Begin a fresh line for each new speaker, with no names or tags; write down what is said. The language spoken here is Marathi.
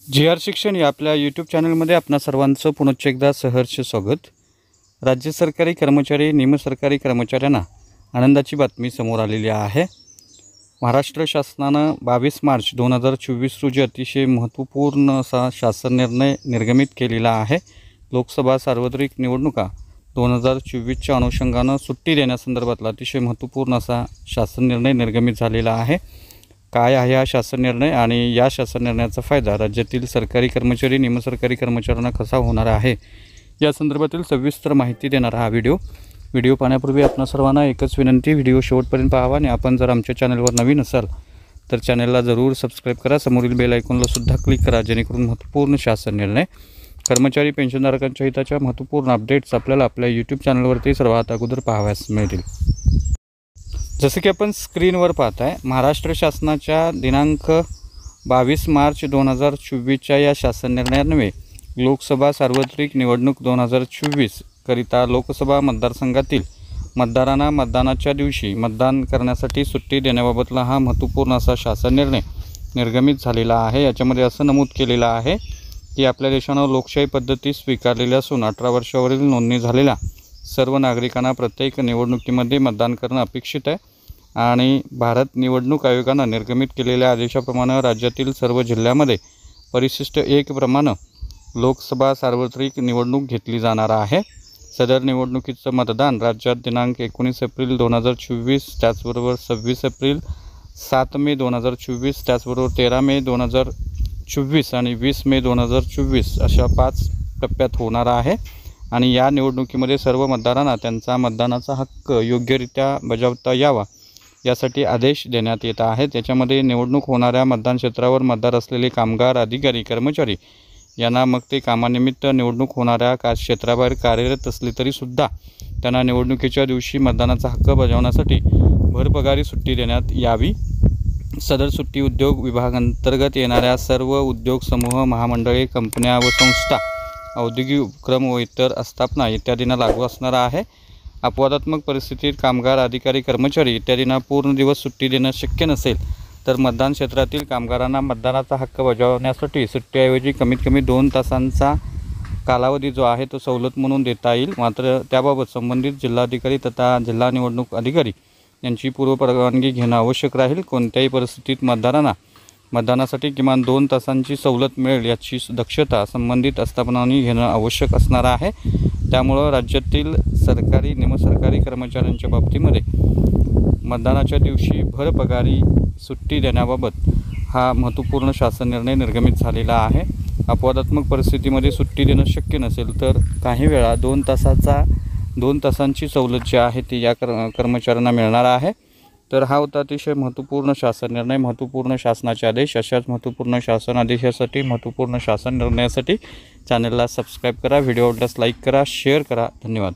जी.आर. शिक्षण या आपल्या यूट्यूब चॅनलमध्ये आपणा सर्वांचं पुनश्च एकदा सहर्ष स्वागत। राज्य सरकारी कर्मचारी निमसरकारी कर्मचाऱ्यांना आनंदाची बातमी समोर आलेली आहे। महाराष्ट्र शासनानं 22 मार्च 2024 रोजी अतिशय महत्त्वपूर्ण असा शासन निर्णय निर्गमित केलेला आहे। लोकसभा सार्वत्रिक निवडणुका 2024च्या अनुषंगानं सुट्टी देण्यासंदर्भातला अतिशय महत्त्वपूर्ण असा शासन निर्णय निर्गमित झालेला आहे। काय आहे हा शासन निर्णय आणि या शासन निर्णयाचा फायदा राज्यातील सरकारी कर्मचारी निमसरकारी कर्मचाऱ्यांना कसा होणार आहे या संदर्भातील सविस्तर माहिती देणारा हा व्हिडिओ पाहण्यापूर्वी आपणा सर्वांना एकच विनंती, व्हिडिओ शेवटपर्यंत पाहावा आणि आपण जर आमच्या चॅनलवर नवीन असाल तर चॅनलला जरूर सबस्क्राइब करा, समोरील बेल आयकॉनला सुद्धा क्लिक करा जेणेकरून महत्त्वपूर्ण शासन निर्णय कर्मचारी पेन्शनधारकांच्या हिताच्या महत्त्वपूर्ण अपडेट्स आपल्याला आपल्या यूट्यूब चॅनलवरती सर्वात अगोदर पाहावयास मिळतील। जसे की आपण स्क्रीनवर पाहताय, महाराष्ट्र शासनाच्या दिनांक 22 मार्च 2024च्या या शासन निर्णयान्वये लोकसभा सार्वत्रिक निवडणूक 2024 करिता लोकसभा मतदारसंघातील मतदारांना मतदानाच्या दिवशी मतदान करण्यासाठी सुट्टी देण्याबाबतला हा महत्त्वपूर्ण असा शासन निर्णय निर्गमित झालेला आहे। याच्यामध्ये असं नमूद केलेलं आहे की आपल्या देशानं लोकशाही पद्धती स्वीकारलेल्या असून 18 वर्षावरील नोंदणी झालेल्या सर्व नागरिकांना प्रत्येक निवडणुकीमध्ये मतदान करणं अपेक्षित आहे आणि भारत निवडणूक आयोगानं निर्गमित केलेल्या आदेशाप्रमाणे राज्यातील सर्व जिल्ह्यामध्ये परिशिष्ट 1 प्रमाणे लोकसभा सार्वत्रिक निवडणूक घेतली जाणार आहे। सदर निवडणुकीचं मतदान राज्यात दिनांक 19 एप्रिल 2024, त्याचबरोबर 26 एप्रिल, 7 मे 2024, त्याचबरोबर 13 मे 2024 आणि 20 मे 2024 अशा 5 टप्प्यात होणार आहे आणि या निवडणुकीमध्ये सर्व मतदारांना त्यांचा मतदानाचा हक्क योग्यरित्या बजावता यावा यासाठी आदेश देण्यात येत आहेत। त्याच्यामध्ये निवडणूक होणाऱ्या मतदान क्षेत्रावर मतदार असलेले कामगार, अधिकारी, कर्मचारी यांना मग ते कामानिमित्त निवडणूक होणाऱ्या क्षेत्राबाहेर कार्यरत असले तरीसुद्धा त्यांना निवडणुकीच्या दिवशी मतदानाचा हक्क बजावण्यासाठी भरपगारी सुट्टी देण्यात यावी। सदर सुट्टी उद्योग विभागांतर्गत येणाऱ्या सर्व उद्योग समूह, महामंडळे, कंपन्या व संस्था, औद्योगिक उपक्रम व इतर आस्थापना इत्यादींना लागू असणार आहे। अपवादात्मक परिस्थितीत कामगार, अधिकारी, कर्मचारी इत्यादींना पूर्ण दिवस सुट्टी देणं शक्य नसेल तर मतदान क्षेत्रातील कामगारांना मतदानाचा हक्क बजावण्यासाठी सुट्टीऐवजी कमीत कमी 2 तासांचा कालावधी जो आहे तो सवलत म्हणून देता येईल। मात्र त्याबाबत संबंधित जिल्हाधिकारी तथा जिल्हा निवडणूक अधिकारी यांची पूर्वपरवानगी घेणं आवश्यक राहील। कोणत्याही परिस्थितीत मतदारांना मतदानासाठी किमान 2 तासांची सवलत मिळेल याची दक्षता संबंधित आस्थापनांनी घेणं आवश्यक असणार आहे। त्यामुळे राज्यातील सरकारी निमसरकारी कर्मचाऱ्यांच्या बाबतीमध्ये मतदानाच्या दिवशी भरपगारी सुट्टी देण्याबाबत हा महत्त्वपूर्ण शासन निर्णय निर्गमित झालेला आहे। अपवादात्मक परिस्थितीमध्ये सुट्टी देणं शक्य नसेल तर काही वेळा 2 तासांची सवलत जी आहे ती या कर्मचाऱ्यांना मिळणार आहे। तर हा होता अतिशय महत्त्वपूर्ण शासन निर्णय, महत्त्वपूर्ण शासनाचे आदेश। अशाच महत्त्वपूर्ण शासन आदेशासाठी, महत्त्वपूर्ण शासन निर्णयासाठी चॅनलला सबस्क्राइब करा, व्हिडिओ आवडल्यास लाईक करा, शेअर करा। धन्यवाद।